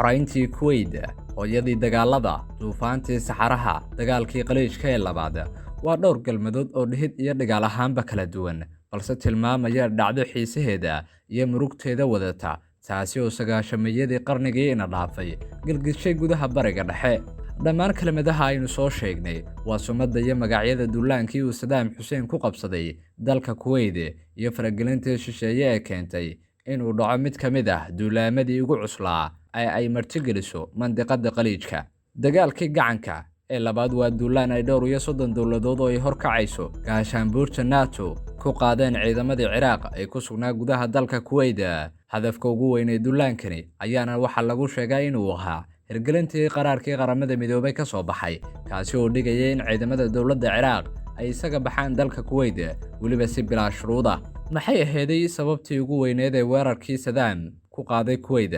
xorayntii Kuwait, hooyadii dagaalada, duufaantii saxaraha, dagaalkii qaliijka ee labaad, waa dhowr galmadood oo dhihid iyo dagaal ahaanba kala duwan, balse tilmaamaya dhacdo xiisaheeda iyo murugteeda wadata, taasi oo sagaashameeyadii qarnigii ina dhaafay, gilgishay gudaha bariga dhexe. dhammaan kelmadaha aynu soo sheegnay waa sumadda iyo magacyada duulaankii uu Saddam Hussein ku qabsaday dalka Kuwait iyo faragelintii shisheeye ee keentay inuu dhaco mid ka mid ah duulaamadii ugu cuslaa ay martigeliso mandiqada qaliijka. dagaalkii gacanka ee labaad waa duulaan ay dhowr iyo 30 dowladood oo ay horkacayso gaashaanbuurta NATO ku qaadeen ciidamadii Ciraaq ay ku sugnaa gudaha dalka Kuwait. hadafka ugu weyn ee duulaankani ayaana waxa lagu sheegay inuu ahaa hirgelintii qaraarkii qaramada midoobay ka soo baxay, kaasi oo dhigayay in ciidamada dowladda Ciraaq ay isaga baxaan dalka Kuwait waliba si bilaa shuruud ah. maxay ahayd sababtii ugu weyneed ee weerarkii Saddam ku qaaday Kuwait?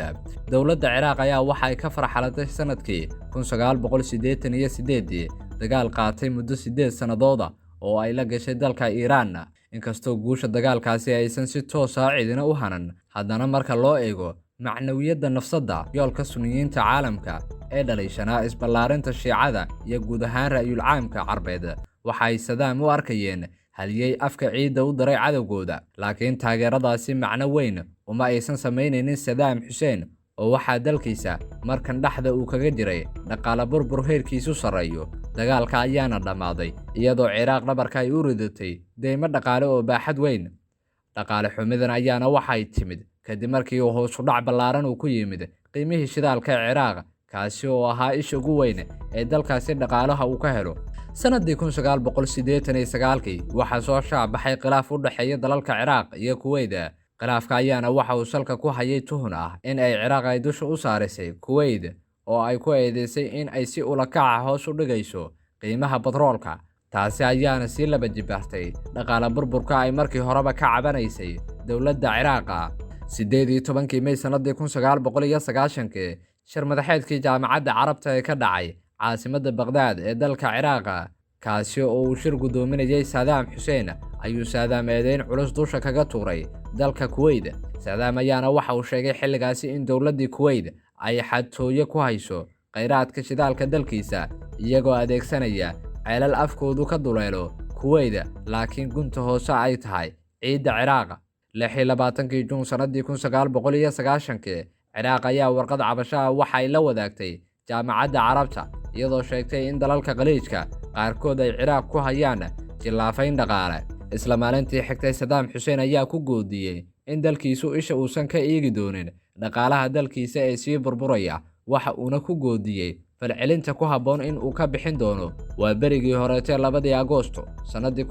dowladda Ciraaq ayaa waxa ay ka farxalatay sanadkii 1988 dagaal qaatay muddo 8 sanadood oo ay la gashay dalka Iran. inkastoo guusha dagaalkaasi aysan si toos ah cidina u hanan, haddana marka loo eego macnawiyadda nafsadda yoolka Sunniyiinta caalamka ee dhalishanaa isballaarinta Shiicada iyo guud ahaan ra'yul caamka Carbeed, waxa ay Saddam u arkayeen haliyey afka ciidda u daray cadawgooda. laakiin taageeradaasi macno weyn uma aysan samaynaynin Saddam Hussein oo waxaa dalkiisa markan dhaxda uu kaga jiray dhaqaale burbur heerkiisu sareeyo. dagaalka ayaana dhammaaday iyadoo Ciraaq dhabarka ay u ridatay deymo dhaqaale oo baaxad weyn. dhaqaale xumidan ayaana waxay timid kadib markii uu hoos u dhac ballaaran uu ku yimid qiimihii shidaalka ee Ciraaq, kaasi oo ahaa isha ugu weyn ee dalkaasi dhaqaalaha uu ka helo. sanadii 1989 waxaa soo shaabaxay khilaaf u dhaxeeya dalalka Ciraaq iyo Kuwait. khilaafka ayaana waxa uu salka ku hayay tuhun ah in ay Ciraaq ay dusha u saarisay Kuwait oo ay ku eedeysay in ay si ula kaca hoos u dhigayso qiimaha batroolka. taasi ayaana si laba jibaartay dhaqaale burburka ay markii horeba ka cabanaysay dowladda Ciraaq. 18 May sanadii 1990 shir madaxeedkii jaamacadda Carabta ee ka dhacay caasimadda Baghdad ee dalka Ciraaq, kaasi oo uu shir gudoominayay Saddam Hussein, ayuu Saddam eedeyn culus dusha kaga tuuray dalka Kuwait. Saddam ayaana waxa uu sheegay xilligaasi in dowladda Kuwait ay xadtooyo ku hayso kheyraadka shidaalka dalkiisa iyagoo adeegsanaya ceelal afkoodu ka duleelo Kuwait, laakiin gunta hoose ay tahay ciidda Ciraaq. 26 Juun sanadii 1990 Ciraaq ayaa warqad cabasho ah waxa ay la wadaagtay jaamacadda Carabta iyadoo sheegtay in dalalka qaliijka qaarkood ay Ciraaq ku hayaan jilaafayn dhaqaale. isla maalintii xigtay Saddam Hussein ayaa ku goodiyay in dalkiisu isha uusan ka eegi doonin dhaqaalaha dalkiisa ee sii burburaya, waxa uuna ku goodiyay falcelinta ku habboon in uu ka bixin doono. waa berigii horeetay 2 Agoosto sanadii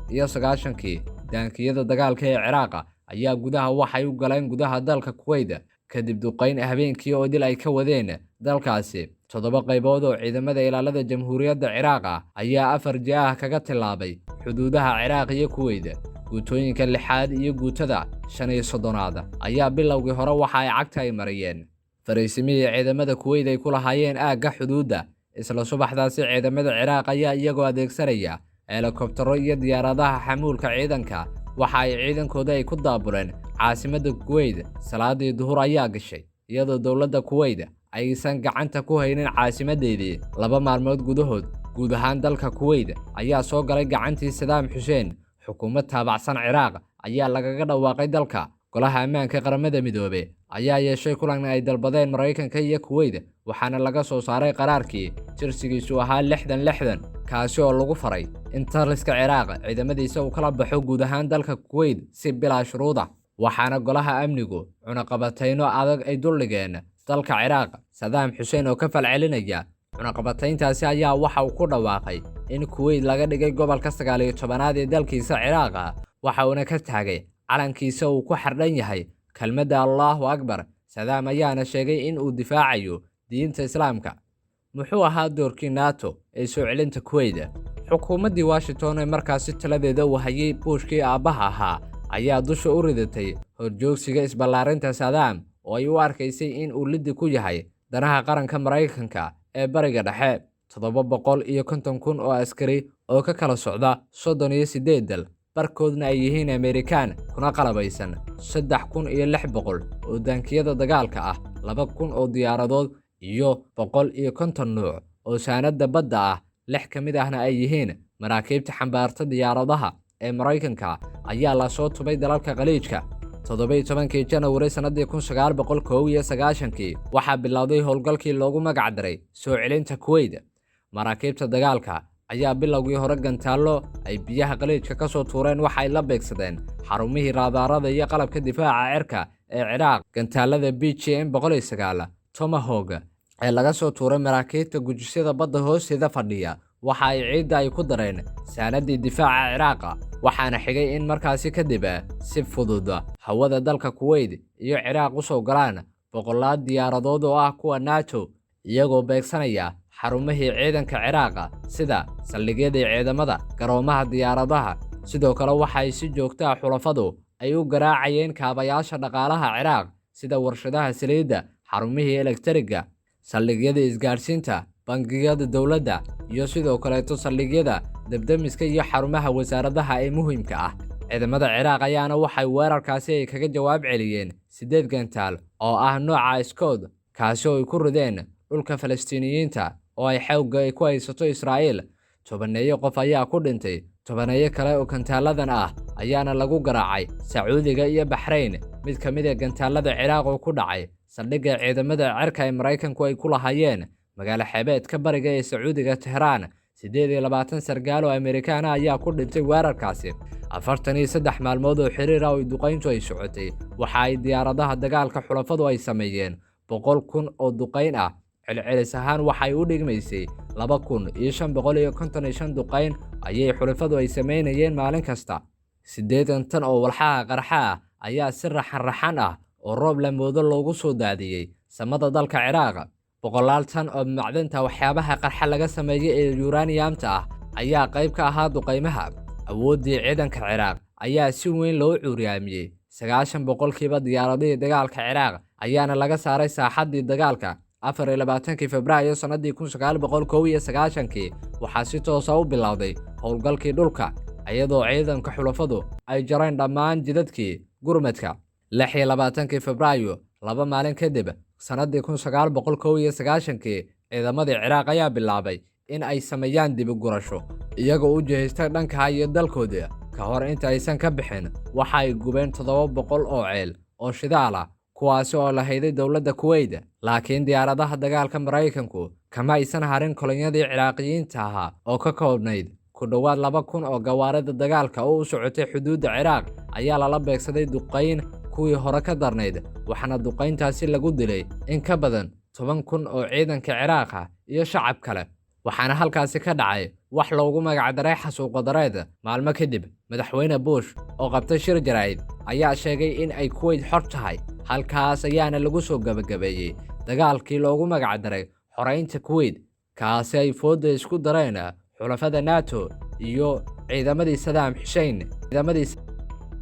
1990 daankiyada dagaalka ee Ciraaq ayaa gudaha waxay u galeen gudaha dalka Kuwait kadib duqeyn habeenkii oo dil ay ka wadeen dalkaasi. 7 qaybood oo ciidamada ilaalada jamhuuriyadda Ciraaq ayaa 4 jiha kaga tilaabay xuduudaha Ciraaq iyo Kuwait. guutooyinka 6aad iyo guutada 35aad ayaa bilowgii hore waxa ay cagta ay mariyeen fariisimihii ciidamada Kuwait ay ku lahaayeen aagga xuduudda. isla subaxdaasi ciidamada Ciraaq ayaa iyagoo adeegsanaya helikobtaro iyo diyaaradaha xamuulka ciidanka waxa ay ciidankooda ay ku daabuleen caasimadda Kuwait. salaadii duhur ayaa gashay iyadoo dowladda Kuwait aysan gacanta ku haynin caasimadeedii. 2 maalmood gudahood guud ahaan dalka Kuwait ayaa soo galay gacantii Saddam Hussein. xukuumad taabacsan Ciraaq ayaa lagaga dhawaaqay dalka. golaha ammaanka qaramada midoobay ayaa yeeshay kulan ay dalbadeen Mareykanka iyo Kuwait, waxaana laga soo saaray qaraarkii tirsigiisu ahaa 60 kaasi oo lagu faray in taliska Ciraaq ciidamadiisa uu kala baxo guud ahaan dalka Kuwait si bilaa shuruud ah. waxaana golaha amnigu cunaqabatayno adag ay duldhigeen dalka Ciraaq. Saddam Hussein oo ka falcelinaya cunaqabatayntaasi ayaa waxa uu ku dhawaaqay in Kuwait laga dhigay gobolka 19aad ee dalkiisa Ciraaq, waxa uuna ka taagay calankiisa uu ku xardhan yahay kelmadda Allahu Akbar. Saddam ayaana sheegay in uu difaacayo diinta Islaamka. muxuu ahaa doorkii NATO ee soo celinta Kuwait? xukuumaddii Washington ee markaasi taladeeda uu hayay Bushkii aabbaha ahaa ayaa dusha u ridatay horjoogsiga isballaarinta Saddam oo ay u arkaysay in uu lid ku yahay danaha qaranka Mareykanka ee bariga dhexe. 750,000 oo askari oo ka kala socda 38 dal, barkoodna ay yihiin Amerikaan kuna qalabaysan 3,600 oo daankiyada dagaalka ah, 2,000 oo diyaaradood iyo 150 nuuc oo saanada badda ah. 6 ka mid ahna ay yihiin maraakiibta xambaarta diyaaradaha ee Mareykanka ayaa la soo tubay dalalka Khaliijka. 17 Janawari sanadii 1991 waxaa bilowday howlgalkii loogu magac daray soo celinta Kuwait. Maraakiibta dagaalka ayaa bilowgii hore gantaallo ay biyaha Khaliijka ka soo tuureen waxa ay la beegsadeen xarumihii raadaarada iyo qalabka difaaca cirka ee Ciraaq. Gantaalada BGM-109 Tomahawk ee laga soo tuuray maraakiibta gujisyada badda hoosteeda fadhiya waxa ay ciidda ay ku dareen saanadii difaaca Ciraaq, waxaana xigay in markaasi kadib si fudud hawada dalka Kuwait iyo Ciraaq u soo galaan boqolaal diyaaradood oo ah kuwa NATO, iyagoo beegsanaya xarumihii ciidanka Ciraaq sida saldhigyada ciidamada, garoomaha diyaaradaha. Sidoo kale waxa ay si joogto ah xulafadu ay u garaacayeen kaabayaasha dhaqaalaha Ciraaq sida warshadaha saliidda, xarumihii elektriga, saldhigyada isgaarsiinta, bangiyada dowladda iyo sidoo kale saldhigyada dabdamiska iyo xarumaha wasaaradaha ee muhiimka ah. Ciidamada Ciraaq ayaana waxay weerarkaasi ay kaga jawaab celiyeen 8 gantaal oo ah nooca Scud, kaasi oo ay ku rideen dhulka Falastiiniyiinta oo ay xoogga ku haysato Israa'iil. 12 qof ayaa ku dhintay, 12 kale oo gantaaladan ah ayaana lagu garaacay Sacuudiga iyo Bahrain. Mid ka mid ah gantaalada Ciraaq oo ku dhacay saldhigga ciidamada cirka ee Mareykanku ay ku lahaayeen magaalo xeebeedka bariga ee Sacuudiga Tehran. 28 sargaal oo Amerikaan ayaa ku dhintay weerarkaasi. 43 maalmood oo xiriir ah oo duqeyntu ay socotay waxa ay diyaaradaha dagaalka xulafadu ay sameeyeen 100,000 oo duqeyn ah. celcelis ahaan waxay u dhigmaysay 2,555 duqeyn ayay xulafadu ay sameynayeen maalin kasta. 80 tan oo walxaha qarxa ah ayaa si raxan ah oo roob la moodo loogu soo daadiyay samada dalka Ciraaq. 100 tan oo macdanta waxyaabaha qarxa laga sameeyay ee uraniumta ah ayaa qayb ka ahaa duqeymaha. Awoodii ciidanka Ciraaq ayaa si weyn loo cuuryaamiyay. 90% diyaaradihii dagaalka Ciraaq ayaana laga saaray saaxadii dagaalka. 24 Febraayo sanadii 1991 waxaa si toos ah u bilowday howlgalkii dhulka, iyadoo ciidanka xulafadu ay jareen dhammaan jidadkii gurmadka. 26 Febraayo, 2 maalin kadib sanadii 1991 ciidamadii Ciraaq ayaa bilaabay in ay sameeyaan dib u gurasho, iyagoo u jeestay dhanka iyo dalkooda. Ka hor inta aysan ka bixin, waxa ay gubeen 700 oo ceel oo shidaal ah, kuwaasi oo la hayday dowladda Kuwait. Laakiin diyaaradaha dagaalka Mareykanku kama aysan harin kolonyadii Ciraaqiyiinta ahaa oo ka koobnayd ku dhawaad 2,000 oo gawaarida dagaalka oo u socotay xuduudda Ciraaq ayaa lala beegsaday duqeyn kuwii hore ka darnayd, waxaana duqeyntaasi lagu dilay in ka badan 10,000 oo ciidanka Ciraaq ah iyo shacab kale. waxaana halkaasi ka dhacay wax loogu magac daray xasuuq dareed. Maalmo kadib, madaxweyne Bush oo qabtay shir jaraa'id ayaa sheegay in ay Kuwait xor tahay. Halkaas ayaana lagu soo gabagabeeyay dagaalkii loogu magac daray xoreynta Kuwait, kaasi ay fooda isku dareen xulafada NATO iyo ciidamadii Saddam Hussein.